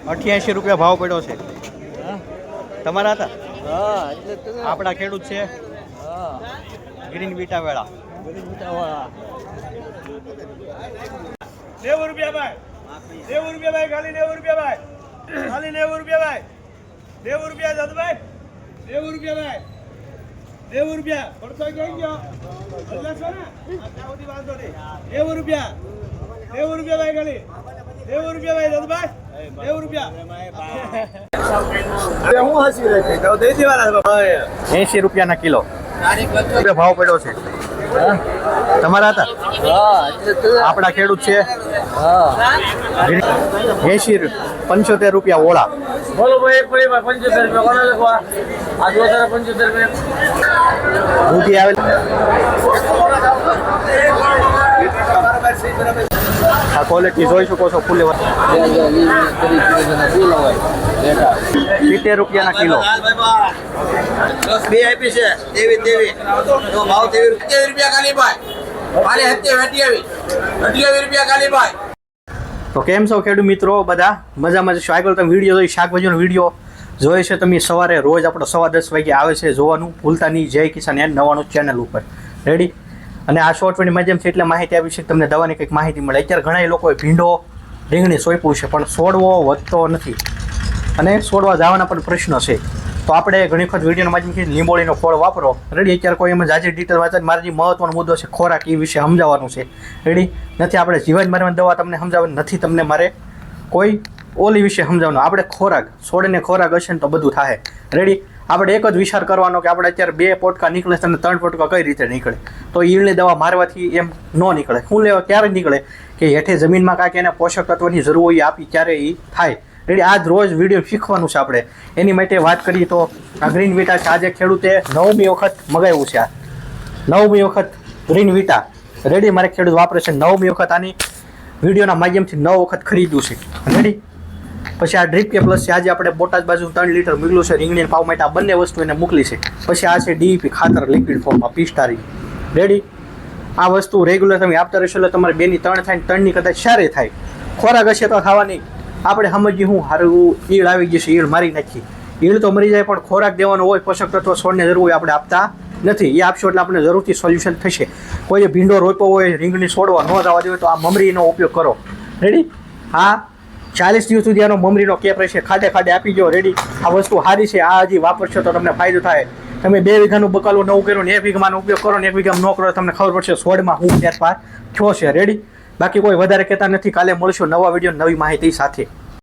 88 રૂપિયા ભાવ પડ્યો છે. તમારા હતા? હા એટલે તો આપણા ખેડૂત છે. હા ગ્રીન બીટા વેળા. 90 રૂપિયા ભાઈ, 90 રૂપિયા ભાઈ, ખાલી 90 રૂપિયા ભાઈ, ખાલી 90 રૂપિયા ભાઈ, 90 રૂપિયા દાદુભાઈ, 90 રૂપિયા ભાઈ, 90 રૂપિયા. પડતો ક્યાં ગયો? બદલાશો ને? અત્યાર સુધી વાંધો નહીં. 90 રૂપિયા, 90 રૂપિયા ભાઈ, ખાલી 90 રૂપિયા ભાઈ દાદુભાઈ, 90 રૂપિયા. હું હસી રહી તો દઈ દેવાના 80 રૂપિયાના કિલો. ભાવ પડ્યો છે. તમારા હતા? હા એટલે તો આપણા ખેડૂત છે. હા 75 રૂપિયા ઓળા. બોલો ભાઈ એક પડી 75 રૂપિયા કોને લખવા આ જો 75 રૂપિયા દૂધી આવેલ. આ ક્વોલિટી જોઈ શકો છો ફૂલે 70 રૂપિયાના કિલો. બે આપી છે તેવી તો ભાવ 23 રૂપિયા ખાલી ભાઈ, ખાલી 28 રૂપિયા ખાલી ભાઈ. તો કેમ છો ખેડૂત મિત્રો? બધા મજામાં જશો. આગળ તમે વિડીયો જોઈ શાકભાજીનો વિડીયો જોઈ છે તમે સવારે રોજ આપણો 10:15 વાગે આવે છે જોવાનું ભૂલતા નહીં. જય કિસાન એન્ડ 99 ચેનલ ઉપર રેડી. અને આ શોર્ટ વિડીયો માધ્યમ છે એટલે માહિતી આપી છે તમને દવાની કંઈક માહિતી મળે. અત્યારે ઘણા લોકોએ ભીંડો રીંગણી સોંપ્યું છે પણ છોડવો વધતો નથી અને છોડવા જવાના પણ પ્રશ્ન છે. તો આપણે ઘણી વખત વિડીયોના માધ્યમથી લીંબોળીનો ખોળ વાપરો રેડી. અત્યારે કોઈ એમાં જાજી ડિટેલ વાંચે મારે જે મહત્વનો મુદ્દો છે ખોરાક એ વિશે સમજાવવાનું છે રેડી. નથી આપણે જીવન મારવાની દવા તમને સમજાવવાની નથી, તમને મારે કોઈ ઓલી વિશે સમજાવવાનું. આપણે ખોરાક છોડને ખોરાક હશે ને તો બધું થાય રેડી. આપણે એક જ વિચાર કરવાનો કે આપણે અત્યારે 2 પોટકા નીકળે છે અને 3 પોટકા કઈ રીતે નીકળે. તો ઈળની દવા મારવાથી એમ ન નીકળે. શું લેવા ક્યારે નીકળે કે હેઠે જમીનમાં કાંઈક એને પોષક તત્વની જરૂર હોય આપી ત્યારે એ થાય રેડી. આજ રોજ વિડીયો શીખવાનું છે આપણે. એની માટે વાત કરીએ તો આ ગ્રીન વીટા છે. આજે ખેડૂતે 9મી વખત મગાવ્યું છે. આ 9મી વખત ગ્રીન વીટા રેડી મારે ખેડૂત વાપરે છે. 9મી વખત આની વિડીયોના માધ્યમથી 9 વખત ખરીદ્યું છે રેડી. પછી આ ડ્રીપ કે પ્લસ છે. આજે આપણે બોટાદ બાજુ 3 લીટર મોકલ્યું છે રીંગણી પાવ માટે. આ બંને વસ્તુ એને મોકલી છે. પછી આ છે DEP ખાતર લિક્વિડ ફોર્મમાં પિસ્ટારી રેડી. આ વસ્તુ રેગ્યુલર તમે આપતા રહેશો એટલે તમારે 2 ની 3 થાય 3ની કદાચ 4 થાય. ખોરાક હશે તો થવાની. આપણે સમજીએ હું સારું ઈળ આવી જશે, ઈળ મારી નાખી. ઈળ તો મરી જાય પણ ખોરાક દેવાનો હોય, પોષક તત્વ છોડને જરૂર હોય, આપણે આપતા નથી. એ આપશો એટલે આપણે જરૂરથી સોલ્યુશન થશે. કોઈ ભીંડો રોપ્યો હોય રીંગણી છોડવા ન જવા દેવો તો આ મમરીનો ઉપયોગ કરો રેડી. હા 40 દિવસ સુધી આનો મમરીનો કેપ રહેશે. ખાડે ખાડે આપી દો રેડી. આ વસ્તુ સારી છે. આ હજી વાપરશો તો તમને ફાયદો થાય. તમે 2 વીઘાનું બકાલું નવું કર્યું ને 1 વીઘાનો ઉપયોગ કરો ને 1 વીઘામાં ન કરો તમને ખબર પડશે છોડમાં હું ફેરફાર થયો છે રેડી. બાકી કોઈ વધારે કહેતા નથી. કાલે મળશું નવા વિડીયો નવી માહિતી સાથે.